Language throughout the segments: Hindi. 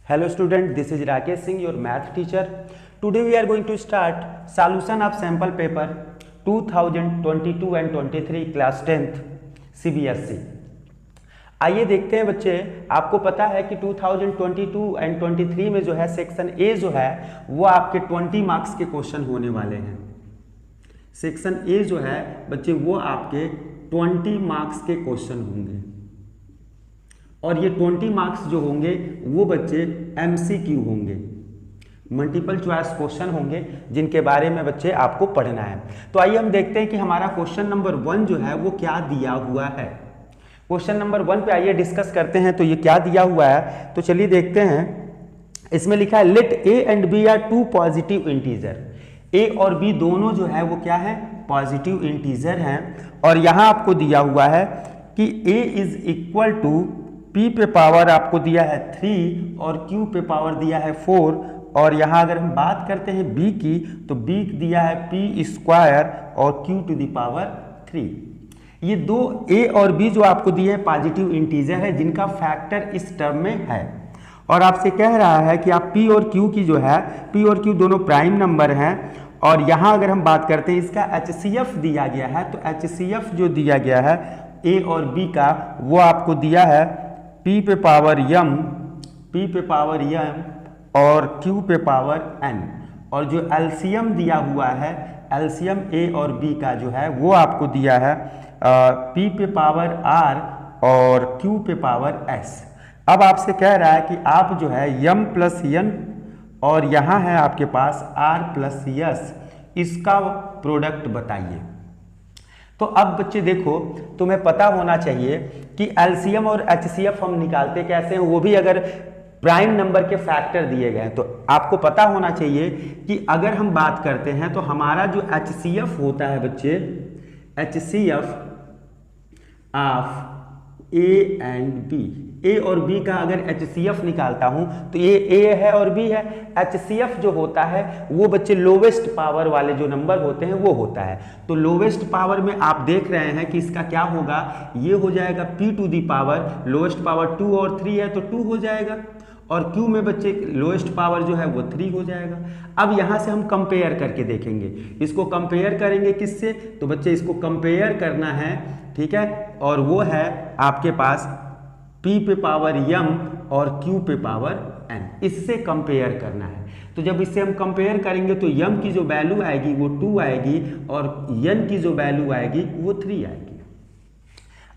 Hello student, this is Rakesh Singh, your math teacher. Today we are going to start solution of sample paper 2022 and 23 class 10th CBSE. आइए देखते हैं बच्चे, आपको पता है कि 2022 एंड 23 में जो है सेक्शन ए जो है वो आपके 20 मार्क्स के क्वेश्चन होने वाले हैं। सेक्शन ए जो है बच्चे वो आपके 20 मार्क्स के क्वेश्चन होंगे और ये 20 मार्क्स जो होंगे वो बच्चे एमसीक्यू होंगे, मल्टीपल चॉइस क्वेश्चन होंगे जिनके बारे में बच्चे आपको पढ़ना है। तो आइए हम देखते हैं कि हमारा क्वेश्चन नंबर 1 जो है वो क्या दिया हुआ है। क्वेश्चन नंबर 1 पे आइए डिस्कस करते हैं। तो ये क्या दिया हुआ है, तो चलिए देखते हैं। इसमें लिखा है let A and B are two positive integer. A और बी दोनों जो है वो क्या है, पॉजिटिव इंटीजर हैं। और यहां आपको दिया हुआ है कि ए इज इक्वल टू P पे पावर आपको दिया है 3 और Q पे पावर दिया है 4। और यहाँ अगर हम बात करते हैं B की, तो B दिया है P स्क्वायर और Q टू दी पावर 3। ये दो A और B जो आपको दिए हैं पॉजिटिव इंटीजर है जिनका फैक्टर इस टर्म में है। और आपसे कह रहा है कि आप P और Q की जो है, P और Q दोनों प्राइम नंबर हैं। और यहाँ अगर हम बात करते हैं इसका HCF दिया गया है, तो HCF जो दिया गया है A और B का वो आपको दिया है P पे पावर m और Q पे पावर n। और जो एलसीएम दिया हुआ है, एलसीएम A और B का जो है वो आपको दिया है P पे पावर r और Q पे पावर s। अब आपसे कह रहा है कि आप जो है m प्लस n और यहाँ है आपके पास r प्लस s, इसका प्रोडक्ट बताइए। तो अब बच्चे देखो, तुम्हें पता होना चाहिए कि एलसीएम और एचसीएफ हम निकालते कैसे हैं, वो भी अगर प्राइम नंबर के फैक्टर दिए गए हैं। तो आपको पता होना चाहिए कि अगर हम बात करते हैं तो हमारा जो एचसीएफ होता है बच्चे, HCF of A and B, A और बी का अगर एचसीएफ निकालता हूं तो ये ए है और बी है। एचसीएफ जो होता है वो बच्चे लोवेस्ट पावर वाले जो नंबर होते हैं वो होता है। तो लोवेस्ट पावर में आप देख रहे हैं कि इसका क्या होगा, ये हो जाएगा p to the power, lowest power 2 और 3 है तो 2 हो जाएगा। और Q में बच्चे लोएस्ट पावर जो है वो 3 हो जाएगा। अब यहाँ से हम कंपेयर करके देखेंगे, इसको कंपेयर करेंगे किससे, तो बच्चे इसको कंपेयर करना है, ठीक है। और वो है आपके पास P पे पावर m और Q पे पावर n, इससे कंपेयर करना है। तो जब इससे हम कंपेयर करेंगे तो m की जो वैल्यू आएगी वो 2 आएगी और n की जो वैल्यू आएगी वो 3 आएगी।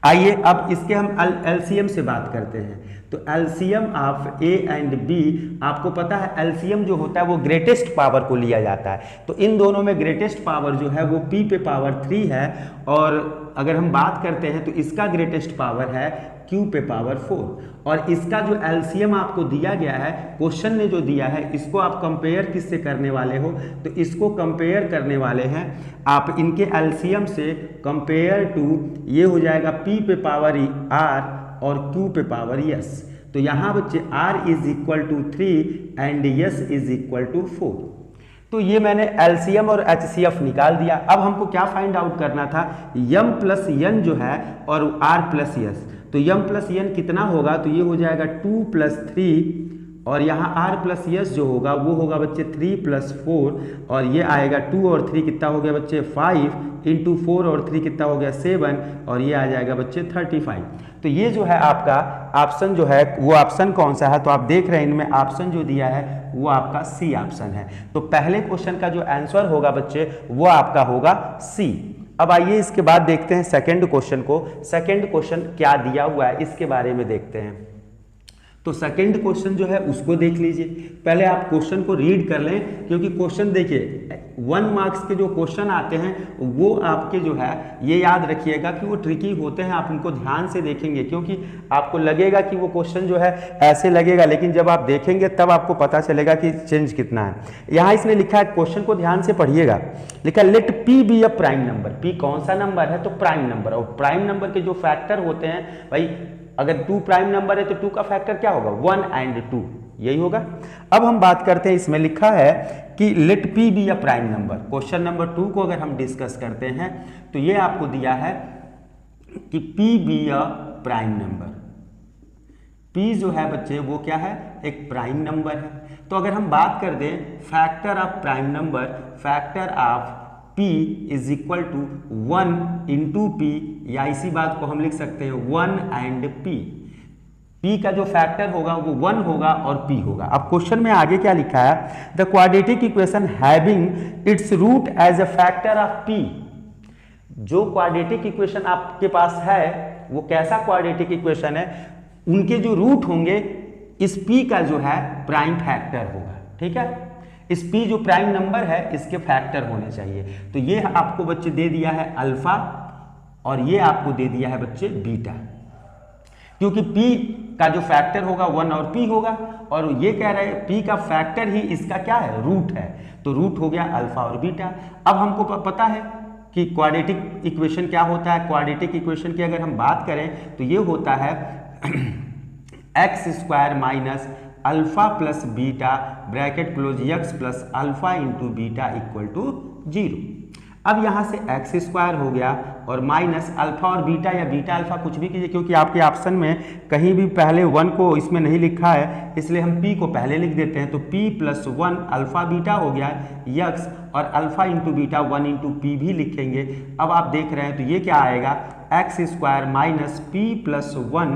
आइए अब इसके हम एलसीएम से बात करते हैं। तो LCM of A and B, आपको पता है एलसीएम जो होता है वो ग्रेटेस्ट पावर को लिया जाता है। तो इन दोनों में ग्रेटेस्ट पावर जो है वो P पे पावर 3 है। और अगर हम बात करते हैं तो इसका ग्रेटेस्ट पावर है Q पे पावर 4। और इसका जो एलसीएम आपको दिया गया है, क्वेश्चन ने जो दिया है, इसको आप कंपेयर किससे करने वाले हो, तो इसको कंपेयर करने वाले हैं आप इनके एलसीएम से कंपेयर टू, ये हो जाएगा P पे पावर R और Q पे पावर S। तो यहाँ बच्चे R is equal to 3 and S is equal to 4। तो ये मैंने एलसीएम और एचसीएफ निकाल दिया। अब हमको क्या फाइंड आउट करना था, m प्लस n जो है और r प्लस s। तो m प्लस n कितना होगा, तो ये हो जाएगा 2 प्लस 3 और यहाँ r प्लस s जो होगा वो होगा बच्चे 3 प्लस 4 और ये आएगा 2 और 3 कितना हो गया बच्चे 5 इंटू 4 और 3 कितना हो गया 7 और ये आ जाएगा बच्चे 35। तो ये जो है आपका ऑप्शन जो है वो ऑप्शन कौन सा है, तो आप देख रहे हैं इनमें ऑप्शन जो दिया है वो आपका सी ऑप्शन है। तो पहले क्वेश्चन का जो आंसर होगा बच्चे वो आपका होगा सी। अब आइए इसके बाद देखते हैं सेकंड क्वेश्चन को। सेकंड क्वेश्चन क्या दिया हुआ है इसके बारे में देखते हैं। तो सेकंड क्वेश्चन जो है उसको देख लीजिए। पहले आप क्वेश्चन को रीड कर लें, क्योंकि क्वेश्चन देखिए 1 मार्क्स के जो क्वेश्चन आते हैं वो आपके जो है ये याद रखिएगा कि वो ट्रिकी होते हैं। आप उनको ध्यान से देखेंगे, क्योंकि आपको लगेगा कि वो क्वेश्चन जो है ऐसे लगेगा, लेकिन जब आप देखेंगे तब आपको पता चलेगा कि चेंज कितना है। यहाँ इसने लिखा है, क्वेश्चन को ध्यान से पढ़िएगा, लिखा let P be a prime number. P कौन सा नंबर है, तो प्राइम नंबर। और प्राइम नंबर के जो फैक्टर होते हैं भाई, अगर 2 प्राइम नंबर है तो 2 का फैक्टर क्या होगा, 1 एंड 2, यही होगा। अब हम बात करते हैं, इसमें लिखा है कि let P be a prime number. Question number 2 को अगर हम डिस्कस करते हैं तो ये आपको दिया है कि P be a prime number. p जो है बच्चे वो क्या है, एक प्राइम नंबर है। तो अगर हम बात कर दें factor of prime number, factor of p is equal to 1 into पी, या इसी बात को हम लिख सकते हैं 1 एंड p। p का जो फैक्टर होगा वो 1 होगा और p होगा। अब क्वेश्चन में आगे क्या लिखा है, the quadratic equation having its root as a factor of p। जो क्वाड्रेटिक इक्वेशन आपके पास है वो कैसा क्वाड्रेटिक इक्वेशन है, उनके जो रूट होंगे इस p का जो है प्राइम फैक्टर होगा। ठीक है, इस p जो प्राइम नंबर है इसके फैक्टर होने चाहिए। तो ये आपको बच्चे दे दिया है अल्फा और ये आपको दे दिया है बच्चे बीटा, क्योंकि p का जो फैक्टर होगा 1 और p होगा, और ये कह रहे हैं p का फैक्टर ही इसका क्या है, रूट है। तो रूट हो गया अल्फा और बीटा। अब हमको पता है कि क्वाड्रेटिक इक्वेशन क्या होता है। क्वाड्रेटिक इक्वेशन की अगर हम बात करें तो ये होता है x square minus alpha plus beta bracket close x plus alpha into beta equal to 0। अब यहाँ से एक्स स्क्वायर हो गया और माइनस अल्फा और बीटा, या बीटा अल्फा कुछ भी कीजिए, क्योंकि आपके ऑप्शन में कहीं भी पहले 1 को इसमें नहीं लिखा है, इसलिए हम p को पहले लिख देते हैं। तो p प्लस 1 अल्फा बीटा हो गया यक्स, और alpha into beta 1 into P भी लिखेंगे। अब आप देख रहे हैं तो ये क्या आएगा, x square minus p plus 1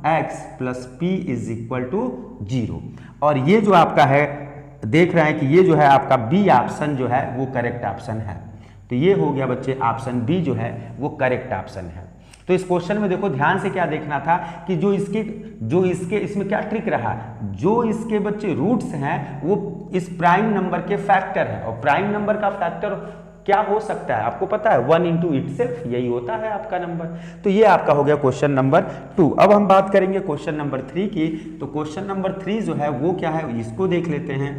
x plus p is equal to 0। और ये जो आपका है देख रहे हैं कि ये जो है आपका बी ऑप्शन जो है वो करेक्ट ऑप्शन है। तो ये हो गया बच्चे ऑप्शन बी जो है वो करेक्ट ऑप्शन है। तो इस क्वेश्चन में देखो ध्यान से क्या देखना था कि जो इसके इसमें क्या ट्रिक रहा, जो इसके बच्चे रूट्स हैं वो इस प्राइम नंबर के फैक्टर है, और प्राइम नंबर का फैक्टर क्या हो सकता है आपको पता है, 1 इंटू इटसेल्फ, यही होता है आपका नंबर। तो ये आपका हो गया क्वेश्चन नंबर 2। अब हम बात करेंगे क्वेश्चन नंबर 3 की। तो क्वेश्चन नंबर 3 जो है वो क्या है, इसको देख लेते हैं।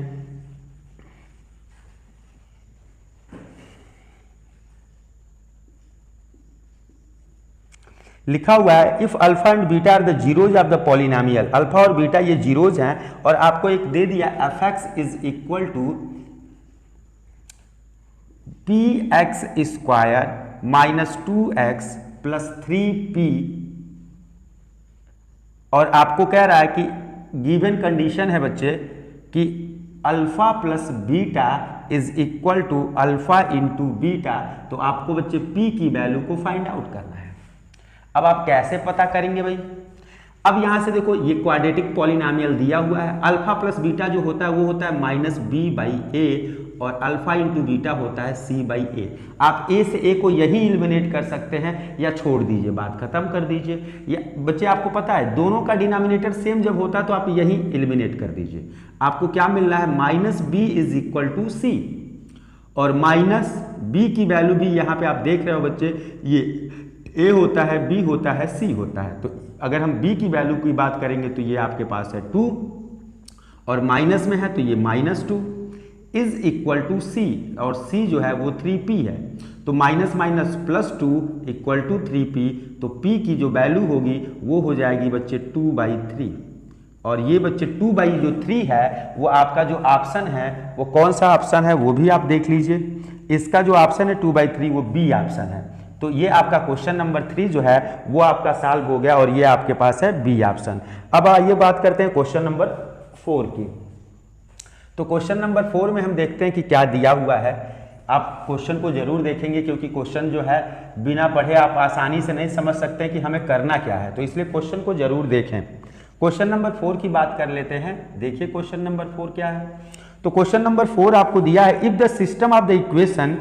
लिखा हुआ है if alpha and beta are the zeros of the polynomial. Alpha और बीटा ये जीरोज हैं, और आपको एक दे दिया f x is equal to p x square minus 2x plus 3p, और आपको कह रहा है कि गिवन कंडीशन है बच्चे कि alpha plus beta is equal to alpha into beta. तो आपको बच्चे p की वैल्यू को फाइंड आउट करना है। अब आप कैसे पता करेंगे भाई, अब यहां से देखो ये क्वाड्रेटिक पॉलिनोमियल दिया हुआ है, अल्फा प्लस बीटा जो होता है वो होता है माइनस बी बाई ए, और अल्फा इंटू बीटा होता है सी बाई ए। आप ए से ए को यही एलिमिनेट कर सकते हैं, या छोड़ दीजिए, बात खत्म कर दीजिए। या बच्चे आपको पता है दोनों का डिनोमिनेटर सेम जब होता है तो आप यही एलिमिनेट कर दीजिए। आपको क्या मिल रहा है, minus B is equal to सी, और माइनस बी की वैल्यू भी यहाँ पे आप देख रहे हो बच्चे, ये ए होता है, बी होता है, सी होता है। तो अगर हम b की वैल्यू की बात करेंगे तो ये आपके पास है 2, और माइनस में है तो ये माइनस 2 इज इक्वल टू सी, और c जो है वो 3p है। तो minus minus plus 2 equal to 3p, तो p की जो वैल्यू होगी वो हो जाएगी बच्चे 2/3, और ये बच्चे 2/3 है वो आपका जो ऑप्शन है वो कौन सा ऑप्शन है वो भी आप देख लीजिए। इसका जो ऑप्शन है 2/3 वो बी ऑप्शन है। तो ये आपका क्वेश्चन नंबर 3 जो है वो आपका सॉल्व हो गया, और ये आपके पास है बी ऑप्शन। अब आइए बात करते हैं क्वेश्चन नंबर 4 की। तो क्वेश्चन नंबर 4 में हम देखते हैं कि क्या दिया हुआ है। आप क्वेश्चन को जरूर देखेंगे, क्योंकि क्वेश्चन जो है बिना पढ़े आप आसानी से नहीं समझ सकते कि हमें करना क्या है, तो इसलिए क्वेश्चन को जरूर देखें। क्वेश्चन नंबर 4 की बात कर लेते हैं। देखिए क्वेश्चन नंबर 4 क्या है। तो क्वेश्चन नंबर 4 आपको दिया है if the system of the equation,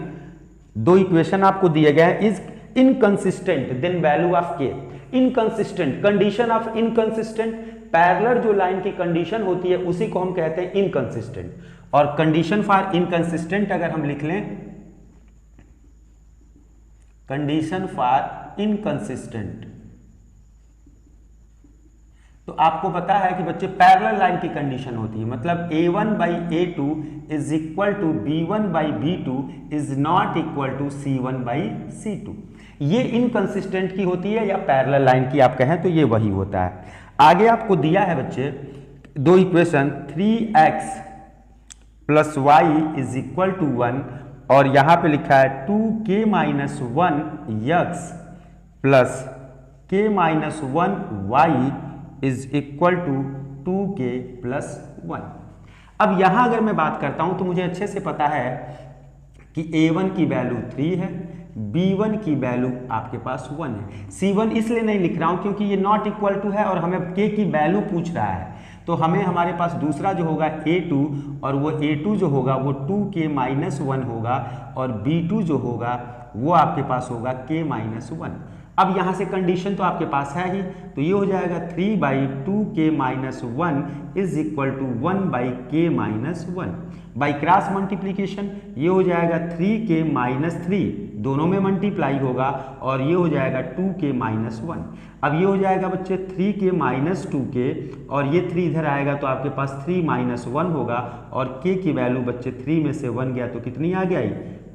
दो इक्वेशन आपको दिए गए हैं, is inconsistent then value of K. Inconsistent, condition of inconsistent, parallel जो लाइन की कंडीशन होती है उसी को हम कहते हैं इनकंसिस्टेंट। और कंडीशन फॉर इनकंसिस्टेंट अगर हम लिख लें, कंडीशन फॉर इनकंसिस्टेंट, तो आपको पता है कि बच्चे पैरेलल लाइन की कंडीशन होती है, मतलब a1/a2 is equal to b1/b2 is not equal to c1/c2। ये इनकंसिस्टेंट की होती है या पैरेलल लाइन की आप कहें तो ये वही होता है। आगे आपको दिया है बच्चे दो equation 3x plus y is equal to 1, और यहां पे लिखा है 2k minus 1 x plus k minus 1 y is equal to 2k plus 1। अब यहां अगर मैं बात करता हूं तो मुझे अच्छे से पता है कि a1 की वैल्यू 3 है, b1 की वैल्यू आपके पास 1 है। c1 इसलिए नहीं लिख रहा हूं क्योंकि ये नॉट इक्वल टू है और हमें k की वैल्यू पूछ रहा है, तो हमें हमारे पास दूसरा जो होगा a2, और वो a2 जो होगा वो 2k माइनस 1 होगा, और b2 जो होगा वो आपके पास होगा k माइनस 1। अब यहाँ से कंडीशन तो आपके पास है ही, तो ये हो जाएगा 3/2k minus 1 is equal to 1/k minus 1। By cross multiplication ये हो जाएगा 3k माइनस 3, दोनों में मल्टीप्लाई होगा, और ये हो जाएगा 2k माइनस 1। अब ये हो जाएगा बच्चे 3k माइनस 2k, और ये 3 इधर आएगा तो आपके पास 3 माइनस 1 होगा, और k की वैल्यू बच्चे 3 में से 1 गया तो कितनी आ गई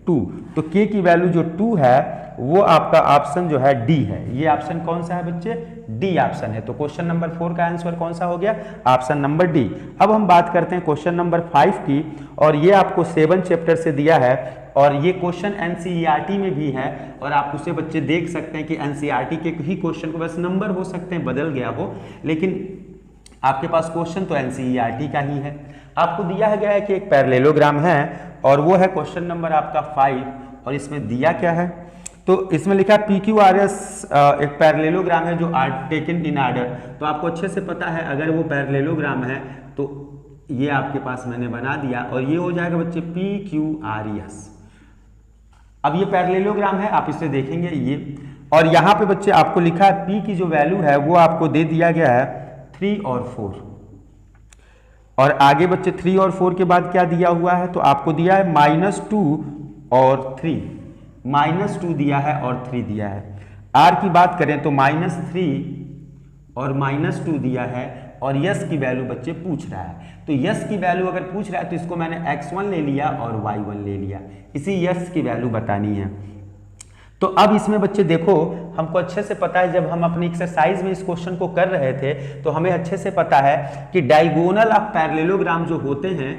2। तो k की वैल्यू जो 2 है वो आपका ऑप्शन जो है डी है। ये ऑप्शन कौन सा है बच्चे, डी ऑप्शन है। तो क्वेश्चन नंबर 4 का आंसर कौन सा हो गया, ऑप्शन नंबर डी। अब हम बात करते हैं क्वेश्चन नंबर 5 की, और ये आपको 7 चैप्टर से दिया है, और ये क्वेश्चन एनसीईआरटी में भी है, और आप उसे बच्चे देख सकते हैं कि एनसीईआरटी के ही क्वेश्चन को बस नंबर हो सकते हैं बदल गया हो, लेकिन आपके पास क्वेश्चन तो एनसीईआरटी का ही है। आपको दिया गया है कि एक पैरेललोग्राम है, और वो है क्वेश्चन नंबर आपका 5, और इसमें दिया क्या है, तो इसमें लिखा है PQRS एक पैरेललोग्राम है जो टेकन इन आर्डर। तो आपको अच्छे से पता है अगर वो पैरेललोग्राम है तो ये आपके पास मैंने बना दिया, और ये हो जाएगा बच्चे PQRS। अब ये पैरेललोग्राम है, आप इसे देखेंगे ये, और यहाँ पे बच्चे आपको लिखा है P की जो वैल्यू है वो आपको दे दिया गया है 3 और 4, और आगे बच्चे 3 और 4 के बाद क्या दिया हुआ है, तो आपको दिया है -2 और 3, -2 दिया है और 3 दिया है। R की बात करें तो -3 और -2 दिया है, और यस की वैल्यू बच्चे पूछ रहा है। तो यस की वैल्यू अगर पूछ रहा है तो इसको मैंने x1 ले लिया और y1 ले लिया, इसी यस की वैल्यू बतानी है। तो अब इसमें बच्चे देखो, हमको अच्छे से पता है जब हम अपनी एक्सरसाइज में इस क्वेश्चन को कर रहे थे तो हमें अच्छे से पता है कि डायगोनल ऑफ पैरेललोग्राम जो होते हैं,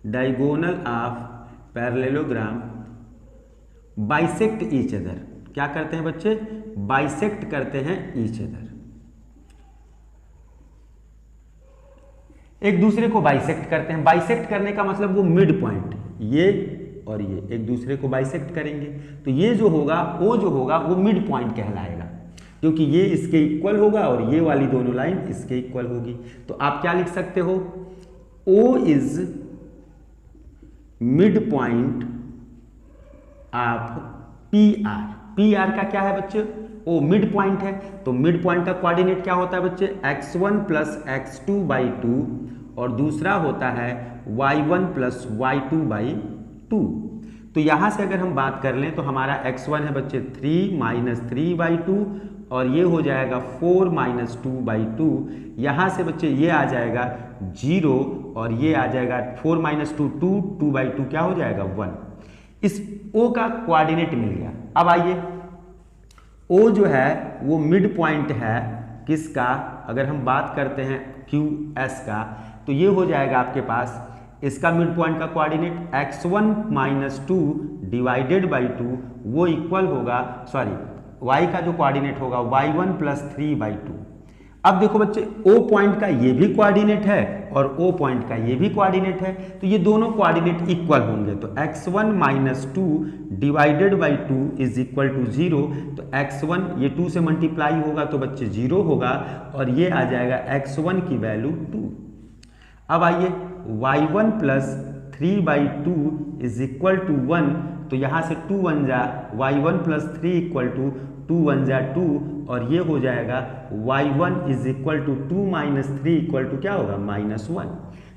diagonal of parallelogram bisect each other. क्या करते हैं बच्चे, बाइसेक्ट करते हैं ईच अदर, एक दूसरे को बाइसेक्ट करते हैं। बाइसेक्ट करने का मतलब वो मिड पॉइंट, ये और ये एक दूसरे को बाइसेक्ट करेंगे, तो ये जो होगा ओ जो होगा वो मिड पॉइंट कहलाएगा, क्योंकि ये इसके इक्वल होगा और ये वाली दोनों लाइन इसके इक्वल होगी। तो आप क्या लिख सकते हो, O is mid point of P R. P R का क्या है बच्चे, ओ मिड पॉइंट है, तो मिड पॉइंट का कोऑर्डिनेट क्या होता है बच्चे, x1 प्लस x2/2, और दूसरा होता है y1 प्लस y2/2। तो यहां से अगर हम बात कर लें तो हमारा x1 है बच्चे 3 माइनस 3/2, और ये हो जाएगा 4 माइनस 2/2। यहां से बच्चे ये आ जाएगा 0, और ये आ जाएगा 4 माइनस 2 2, 2/2 क्या हो जाएगा 1। इस O का कोऑर्डिनेट मिल गया। अब आइए, O जो है वो मिड पॉइंट है किसका, अगर हम बात करते हैं QS का, तो ये हो जाएगा आपके पास इसका मिड पॉइंट का coordinate x1 minus 2 divided by 2, वो इक्वल होगा, सॉरी y का जो कोऑर्डिनेट होगा y1 प्लस 3/2। अब देखो बच्चे, O पॉइंट का ये भी कोऑर्डिनेट है और O पॉइंट का ये भी कोऑर्डिनेट है, तो ये दोनों कोऑर्डिनेट इक्वल होंगे, तो x1 minus 2 divided by 2 is equal to 0। तो x1 ये 2 से मल्टीप्लाई होगा तो बच्चे 0 होगा, और ये आ जाएगा x1 की वैल्यू 2। अब आइए, y1 plus 3/2 is equal to 1, तो यहाँ से 2 1 जा, y1 प्लस 3 इक्वल टू 2 1 जा 2, और ये हो जाएगा y1 is equal to 2 minus 3 equal to क्या होगा -1।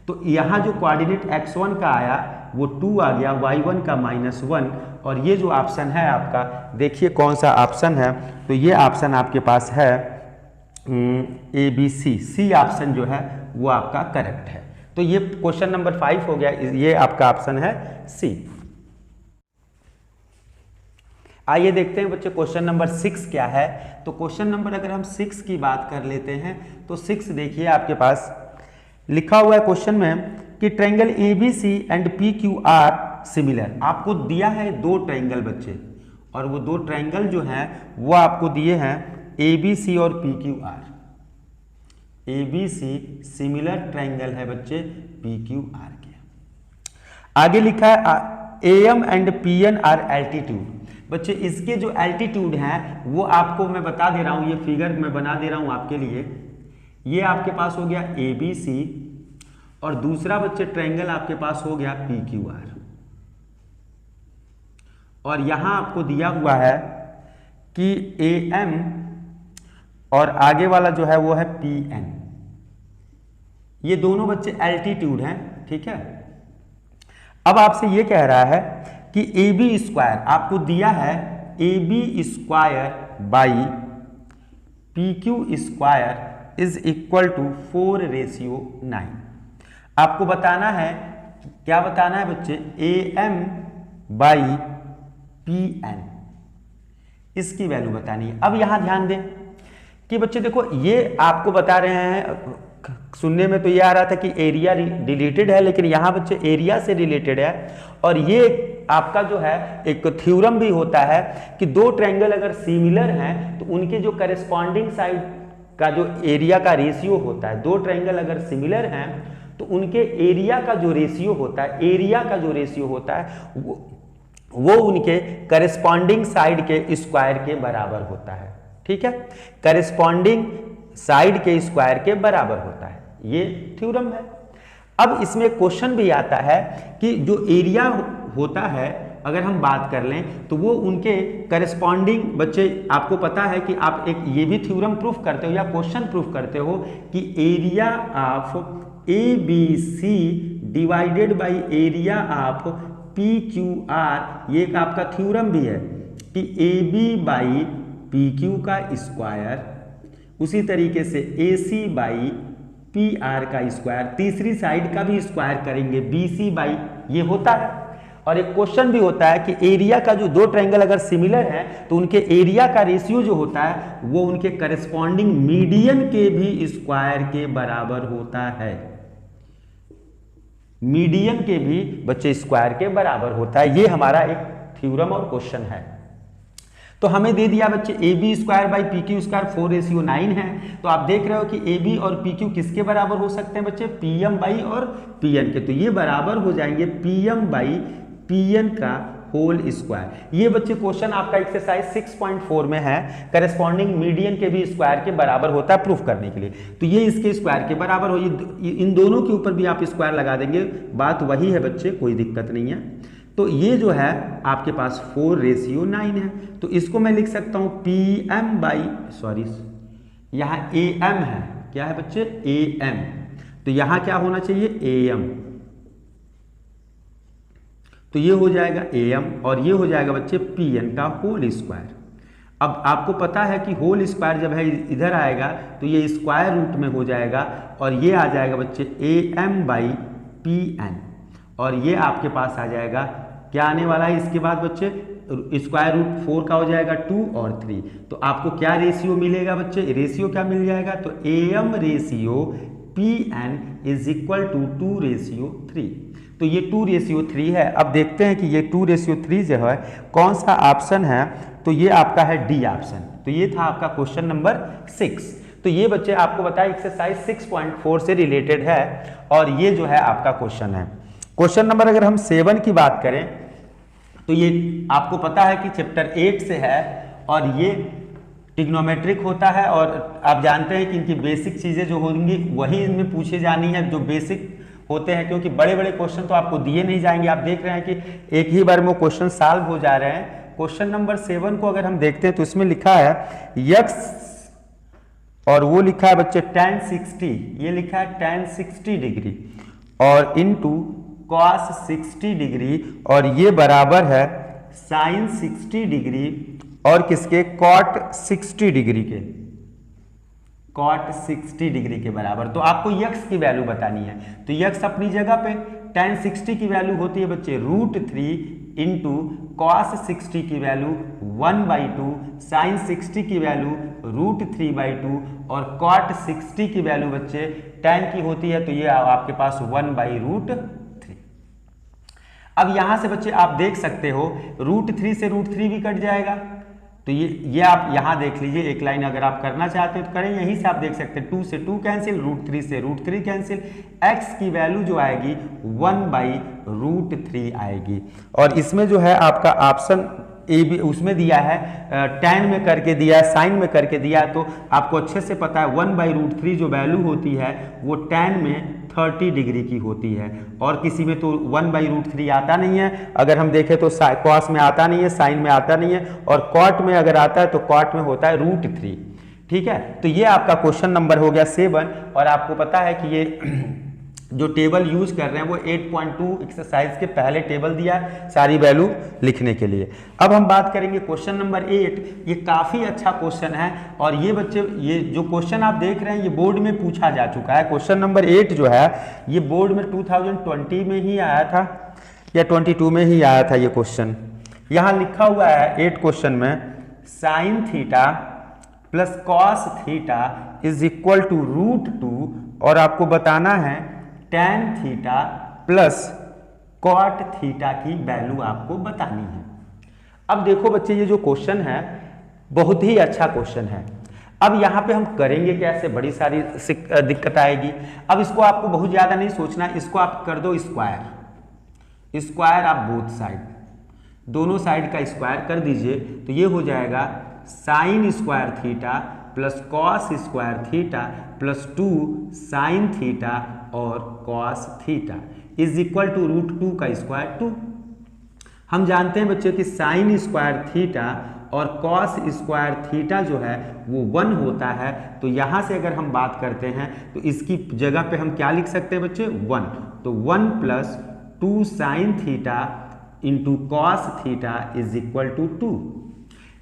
तो यहाँ जो कोऑर्डिनेट x1 का आया वो 2 आ गया, y1 का -1, और ये जो ऑप्शन है आपका, देखिए कौन सा ऑप्शन है, तो ये ऑप्शन आपके पास है ABC, सी ऑप्शन जो है वो आपका करेक्ट है। तो ये क्वेश्चन नंबर 5 हो गया, ये आपका ऑप्शन है सी। आइए देखते हैं बच्चे क्वेश्चन नंबर 6 क्या है। तो क्वेश्चन नंबर अगर हम 6 की बात कर लेते हैं तो 6 देखिए आपके पास लिखा हुआ है क्वेश्चन में कि triangle ABC and PQ R similar. आपको दिया है 2 ट्रायंगल बच्चे, और वो दो ट्रायंगल जो हैं वो आपको दिए हैं ABC और PQR। ABC सिमिलर ट्रायंगल है बच्चे PQR के। आगे लिखा है AM and PN are altitude. बच्चे इसके जो एल्टीट्यूड हैं वो आपको मैं बता दे रहा हूं, ये फिगर मैं बना दे रहा हूं आपके लिए। ये आपके पास हो गया ABC और दूसरा बच्चे ट्रायंगल आपके पास हो गया PQR, और यहां आपको दिया हुआ है कि AM और आगे वाला जो है वो है PN। ये दोनों बच्चे एल्टीट्यूड हैं, ठीक है। अब आपसे ये कह रहा है कि AB स्क्वायर आपको दिया है AB square by PQ square is equal to 4:9। आपको बताना है, क्या बताना है बच्चे, AM बाई PN, इसकी वैल्यू बतानी है। अब यहां ध्यान दें कि बच्चे देखो ये आपको बता रहे हैं, सुनने में तो ये आ रहा था कि एरिया रिलेटेड है, लेकिन यहां बच्चे एरिया से रिलेटेड है। और ये आपका जो है एक थ्योरम भी होता है कि दो ट्रायंगल अगर सिमिलर हैं तो उनके जो करस्पॉन्डिंग साइड का जो एरिया का रेशियो होता है, दो ट्रायंगल अगर सिमिलर हैं तो उनके एरिया का जो रेशियो होता है, एरिया का जो रेशियो होता है वो उनके करस्पॉन्डिंग साइड के स्क्वायर के बराबर होता है, ठीक है। करस्पॉन्डिंग साइड के स्क्वायर के बराबर होता है, ये थ्योरम है। अब इसमें क्वेश्चन भी आता है कि जो एरिया होता है अगर हम बात कर लें तो वो उनके करस्पॉन्डिंग, बच्चे आपको पता है कि आप एक ये भी थ्योरम प्रूफ करते हो या क्वेश्चन प्रूफ करते हो कि area of ABC divided by area of PQR, ये एक आपका थ्योरम भी है कि AB बाई PQ का स्क्वायर, उसी तरीके से AC बाई PR का स्क्वायर, तीसरी साइड का भी स्क्वायर करेंगे BC बाई, ये होता है। और एक क्वेश्चन भी होता है कि एरिया का जो दो ट्रायंगल अगर सिमिलर हैं तो उनके एरिया का रेशियो जो होता है वो उनके करस्पॉन्डिंग मीडियन के भी स्क्वायर के बराबर होता है। मीडियन के भी बच्चे स्क्वायर के बराबर होता है, ये हमारा एक थ्योरम और क्वेश्चन है। तो हमें दे दिया बच्चे AB square by PQ square 4:9 है। तो आप देख रहे हो कि AB और PQ किसके बराबर हो सकते हैं बच्चे, PM बाई और PN के। तो ये बराबर हो जाएंगे PM बाई PN का होल स्क्वायर। ये बच्चे क्वेश्चन आपका एक्सरसाइज 6.4 में है, करस्पॉन्डिंग मीडियन के भी स्क्वायर के बराबर होता है प्रूफ करने के लिए। तो ये इसके स्क्वायर के बराबर हो, इन दोनों के ऊपर भी आप स्क्वायर लगा देंगे, बात वही है बच्चे, कोई दिक्कत नहीं है। तो ये जो है आपके पास 4:9 है। तो इसको मैं लिख सकता हूं PM बाई, सॉरी यहां AM है, क्या है बच्चे, AM। तो यहां क्या होना चाहिए, AM। तो ये हो जाएगा AM और ये हो जाएगा बच्चे PN का होल स्क्वायर। अब आपको पता है कि होल स्क्वायर जब है इधर आएगा तो ये स्क्वायर रूट में हो जाएगा और ये आ जाएगा बच्चे AM बाई PN, और ये आपके पास आ जाएगा, क्या आने वाला है इसके बाद बच्चे, स्क्वायर रूट 4 का हो जाएगा 2 और 3। तो आपको क्या रेशियो मिलेगा बच्चे, रेशियो क्या मिल जाएगा, तो AM ratio PN is equal to 2:3। तो ये 2:3 है। अब देखते हैं कि ये 2:3 जो है कौन सा ऑप्शन है, तो ये आपका है डी ऑप्शन। तो ये था आपका क्वेश्चन नंबर 6। तो ये बच्चे आपको बताया एक्सरसाइज 6.4 से रिलेटेड है और ये जो है आपका क्वेश्चन है। क्वेश्चन नंबर अगर हम 7 की बात करें तो ये आपको पता है कि चैप्टर 8 से है और ये ट्रिग्नोमेट्रिक होता है और आप जानते हैं कि इनकी बेसिक चीज़ें जो होंगी वही इनमें पूछी जानी है, जो बेसिक होते हैं, क्योंकि बड़े बड़े क्वेश्चन तो आपको दिए नहीं जाएंगे। आप देख रहे हैं कि एक ही बार में क्वेश्चन सॉल्व हो जा रहे हैं। क्वेश्चन नंबर 7 को अगर हम देखते हैं तो इसमें लिखा है x और वो लिखा है बच्चे tan 60, ये लिखा है tan 60 डिग्री और इनटू cos 60 डिग्री और ये बराबर है sin 60 डिग्री और किसके, cot 60 डिग्री के, cot 60 डिग्री के बराबर। तो आपको x की वैल्यू बतानी है। तो x अपनी जगह पे tan 60 की वैल्यू होती है बच्चे √3 इंटू cos 60 की वैल्यू 1/2, sin 60 की वैल्यू √3/2 और cot 60 की वैल्यू बच्चे tan की होती है, तो ये आपके पास 1/√3। अब यहां से बच्चे आप देख सकते हो √3 से √3 भी कट जाएगा, तो ये आप यहां देख लीजिए, एक लाइन अगर आप करना चाहते हो तो करें, यहीं से आप देख सकते हैं 2 से 2 कैंसिल, √3 से √3 कैंसिल, x की वैल्यू जो आएगी 1/√3 आएगी। और इसमें जो है आपका ऑप्शन ए भी उसमें दिया है, tan में करके दिया है, sin में करके दिया है, तो आपको अच्छे से पता है 1/√3 जो वैल्यू होती है वो tan में 30 डिग्री की होती है, और किसी में तो 1/√3 आता नहीं है। अगर हम देखें तो cos में आता नहीं है, sin में आता नहीं है, और cot में अगर आता है तो cot में होता है √3। ठीक है, तो ये आपका क्वेश्चन नंबर हो गया 7। और आपको पता है कि ये जो टेबल यूज कर रहे हैं वो 8.2 एक्सरसाइज के पहले टेबल दिया है सारी वैल्यू लिखने के लिए। अब हम बात करेंगे क्वेश्चन नंबर 8। ये काफ़ी अच्छा क्वेश्चन है, और ये बच्चे ये जो क्वेश्चन आप देख रहे हैं ये बोर्ड में पूछा जा चुका है। क्वेश्चन नंबर 8 जो है ये बोर्ड में 2020 में ही आया था या 22 में ही आया था ये क्वेश्चन। यहाँ लिखा हुआ है 8 क्वेश्चन में sin theta plus cos theta is equal to √2, और आपको बताना है tan theta plus cot theta की वैल्यू आपको बतानी है। अब देखो बच्चे ये जो क्वेश्चन है बहुत ही अच्छा क्वेश्चन है। अब यहाँ पे हम करेंगे कैसे, बड़ी सारी दिक्कत आएगी। अब इसको आपको बहुत ज़्यादा नहीं सोचना, इसको आप कर दो स्क्वायर आप बोथ साइड, दोनों साइड का स्क्वायर कर दीजिए, तो ये हो जाएगा sin square theta plus cos square theta plus 2 sin theta और cos theta is equal to √2 का स्क्वायर 2। हम जानते हैं बच्चों कि sin स्क्वायर थीटा और cos स्क्वायर थीटा जो है वो 1 होता है, तो यहाँ से अगर हम बात करते हैं तो इसकी जगह पे हम क्या लिख सकते हैं बच्चे 1, तो 1 plus 2 sin theta into cos theta is equal to 2।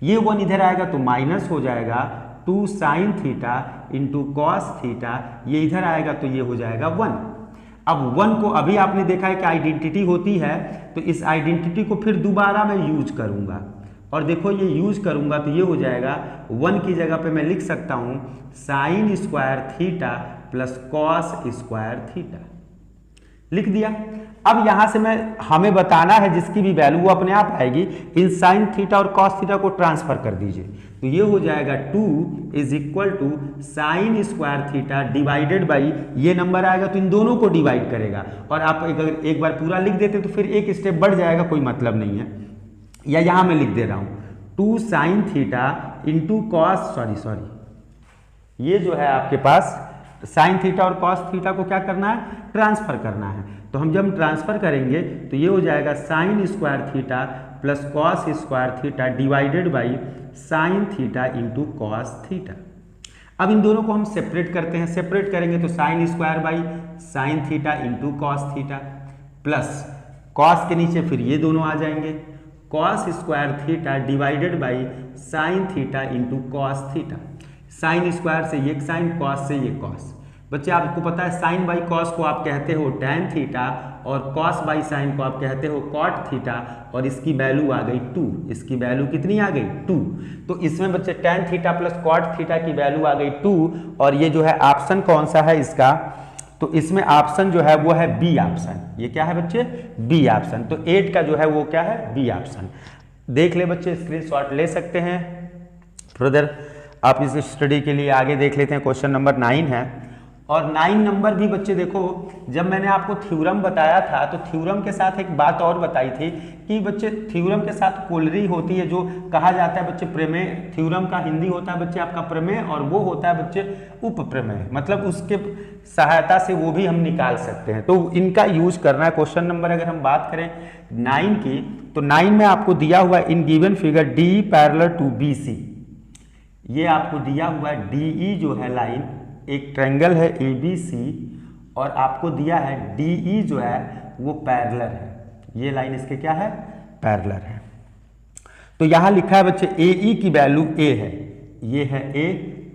ये 1 इधर आएगा तो माइनस हो जाएगा 2 sin theta into cos theta, ये इधर आएगा तो ये हो जाएगा 1। अब 1 को अभी आपने देखा है कि आइडेंटिटी होती है, तो इस आइडेंटिटी को फिर दोबारा मैं यूज करूंगा, और देखो ये यूज करूंगा तो ये हो जाएगा 1 की जगह पे मैं लिख सकता हूं sin square theta plus cos square theta, लिख दिया। अब यहां से हमें बताना है जिसकी भी वैल्यू वो अपने आप आएगी, इन sin थीटा और cos थीटा को ट्रांसफर कर दीजिए, तो ये हो जाएगा 2 इज इक्वल टू sin square theta divided by, ये नंबर आएगा तो इन दोनों को डिवाइड करेगा, और आप अगर एक बार पूरा लिख देते तो फिर एक स्टेप बढ़ जाएगा, कोई मतलब नहीं है, या यहां मैं लिख दे रहा हूं 2 sin theta into cos, sorry ये जो है आपके पास sin थीटा और cos थीटा को क्या करना है, ट्रांसफर करना है। तो हम जब ट्रांसफर करेंगे तो ये हो जाएगा sin square theta plus cos square theta divided by sin theta into cos theta. अब इन दोनों को हम सेपरेट करते हैं, सेपरेट करेंगे तो sin square by sin theta into cos theta plus cos के नीचे फिर ये दोनों आ जाएंगे cos square theta divided by sin theta into cos theta. sin square से ये sin, cos से ये cos। बच्चे आपको पता है sin बाई cos को आप कहते हो tan थीटा, और cos बाई sin को आप कहते हो cot थीटा, और इसकी वैल्यू आ गई 2। इसकी वैल्यू कितनी आ गई 2, तो इसमें बच्चे tan theta plus cot theta की वैल्यू आ गई 2, और ये जो है ऑप्शन कौन सा है इसका, तो इसमें ऑप्शन जो है वो है बी ऑप्शन। ये क्या है बच्चे, बी ऑप्शन। तो 8 का जो है वो क्या है, बी ऑप्शन। देख ले बच्चे, स्क्रीनशॉट ले सकते हैं ब्रदर, आप इस स्टडी के लिए आगे देख लेते हैं। क्वेश्चन नंबर 9 है, और 9 नंबर भी बच्चे देखो, जब मैंने आपको थ्योरम बताया था तो थ्योरम के साथ एक बात और बताई थी कि बच्चे थ्योरम के साथ कोलरी होती है, जो कहा जाता है बच्चे प्रमेय। थ्योरम का हिंदी होता है बच्चे आपका प्रमेय, और वो होता है बच्चे उप प्रमेय, मतलब उसके सहायता से वो भी हम निकाल सकते हैं, तो इनका यूज करना है। क्वेश्चन नंबर अगर हम बात करें 9 की, तो 9 में आपको दिया हुआ है in given figure D parallel to B C, ये आपको दिया हुआ है डी जो है लाइन, एक ट्रायंगल है ABC, और आपको दिया है DE जो है वो पैरेलल है, ये लाइन इसके क्या है, पैरेलल है। तो यहां लिखा है बच्चे AE की वैल्यू A है, ये है A,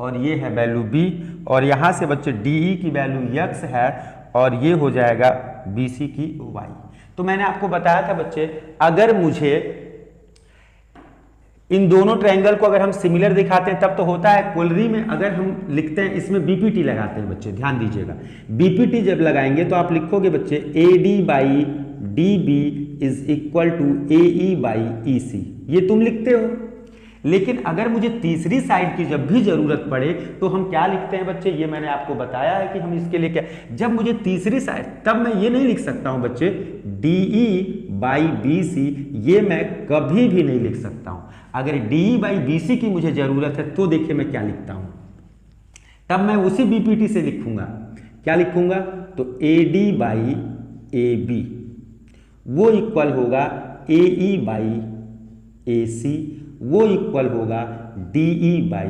और ये है वैल्यू B, और यहां से बच्चे DE की वैल्यू X है, और ये हो जाएगा BC की Y। तो मैंने आपको बताया था बच्चे, अगर मुझे इन दोनों ट्रायंगल को अगर हम सिमिलर दिखाते हैं तब तो होता है। कोलरी में अगर हम लिखते हैं, इसमें बीपीटी लगाते हैं बच्चे, ध्यान दीजिएगा। बीपीटी जब लगाएंगे तो आप लिखोगे बच्चे AD by DB is equal to A E by E C, ये तुम लिखते हो। लेकिन अगर मुझे तीसरी साइड की जब भी जरूरत पड़े तो हम क्या लिखते हैं बच्चे, ये मैंने आपको बताया है कि हम इसके लिए क्या, जब मुझे तीसरी साइड, तब मैं ये नहीं लिख सकता हूं बच्चे D E by B C, ये मैं कभी भी नहीं लिख सकता हूं। अगर D E by B C की मुझे जरूरत है तो देखिए मैं क्या लिखता हूं, तब मैं उसी बीपीटी से लिखूंगा, क्या लिखूंगा, तो A D by A B वो इक्वल होगा A E by A C, वो इक्वल होगा D E by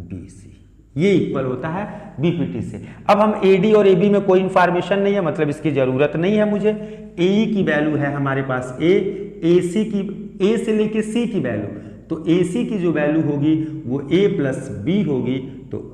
B C, ये इक्वल होता है बीपीटी से। अब हम ए डी और ए बी में कोई इंफॉर्मेशन नहीं है, मतलब इसकी जरूरत नहीं है मुझे। ए ई की वैल्यू है हमारे पास ए सी की, ए से लेके सी की वैल्यू, तो ए सी की जो वैल्यू होगी वो ए प्लस बी होगी, तो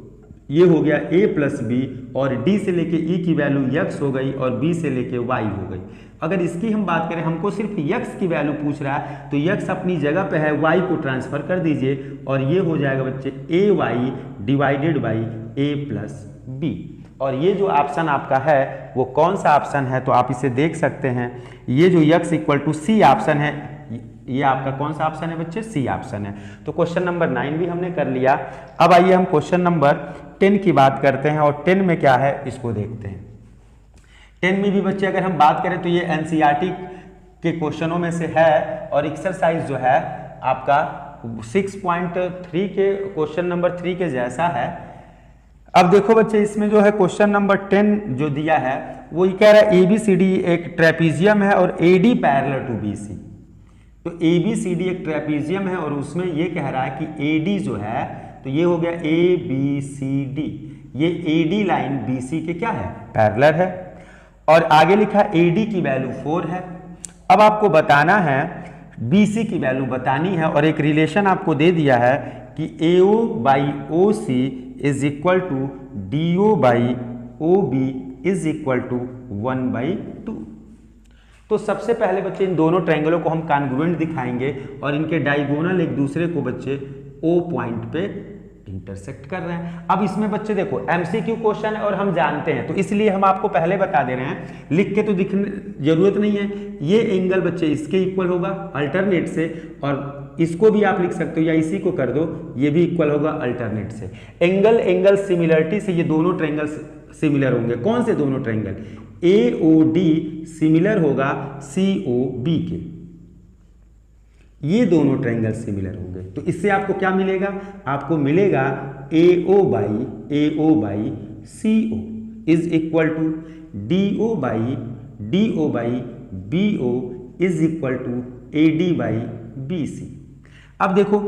ये हो गया ए प्लस बी, और डी से लेके ई की वैल्यू यक्स हो गई और बी से लेके वाई हो गई। अगर इसकी हम बात करें, हमको सिर्फ यक्स की वैल्यू पूछ रहा है, तो यक्स अपनी जगह पे है, वाई को ट्रांसफर कर दीजिए और ये हो जाएगा बच्चे A Y divided by A plus B. और ये जो ऑप्शन आपका है वो कौन सा ऑप्शन है, तो आप इसे देख सकते हैं, ये जो x equal to C option है, ये आपका कौन सा ऑप्शन है बच्चे, सी ऑप्शन है। तो क्वेश्चन नंबर 9 भी हमने कर लिया। अब आइए हम क्वेश्चन नंबर 10 की बात करते हैं, और 10 में क्या है इसको देखते हैं। 10 में भी बच्चे अगर हम बात करें तो ये एनसीईआरटी के क्वेश्चनों में से है, और एक्सरसाइज जो है आपका 6.3 के क्वेश्चन नंबर 3 के जैसा है। अब देखो बच्चे, इसमें जो है क्वेश्चन नंबर 10 जो दिया है वो ये कह रहा है ABCD एक ट्रेपीजियम है और AD पैरेलल टू BC। तो ABCD एक ट्रेपीजियम है और उसमें ये कह रहा है कि AD जो है, तो ये हो गया ABCD, ये AD लाइन BC के क्या है, पैरेलल है। और आगे लिखा AD की वैल्यू 4 है। अब आपको बताना है BC की वैल्यू बतानी है, और एक रिलेशन आपको दे दिया है कि AO by OC is equal to DO by OB is equal to 1/2। तो सबसे पहले बच्चे इन दोनों ट्रायंगलों को हम कॉन्ग्रुएंट दिखाएंगे, और इनके डायगोनल एक दूसरे को बच्चे O पॉइंट पे इंटरसेक्ट कर रहे हैं। अब इसमें बच्चे देखो MCQ क्वेश्चन है और हम जानते हैं, तो इसलिए हम आपको पहले बता दे रहे हैं, लिख के तो दिखने जरूरत नहीं है। ये एंगल बच्चे इसके इक्वल होगा अल्टरनेट से, और इसको भी आप लिख सकते हो या इसी को कर दो, ये भी इक्वल होगा अल्टरनेट से। एंगल सिमिलरिटी से ये दोनों ट्रायंगल सिमिलर होंगे। कौन से दोनों ट्रायंगल, AOD सिमिलर होगा COB के, ये दोनों ट्रायंगल सिमिलर होंगे। तो इससे आपको क्या मिलेगा, आपको मिलेगा AO by CO is equal to DO by BO is equal to AD by BC। अब देखो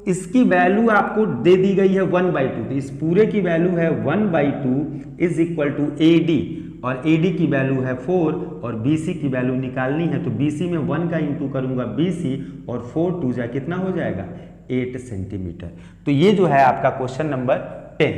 इसकी वैल्यू आपको दे दी गई है 1/2, तो इस पूरे की वैल्यू है 1/2 इज इक्वल टू AD, और AD की वैल्यू है 4 और BC की वैल्यू निकालनी है, तो BC में 1 का इंटू करूंगा BC, और 4 2 जा कितना हो जाएगा 8 सेंटीमीटर। तो ये जो है आपका क्वेश्चन नंबर 10।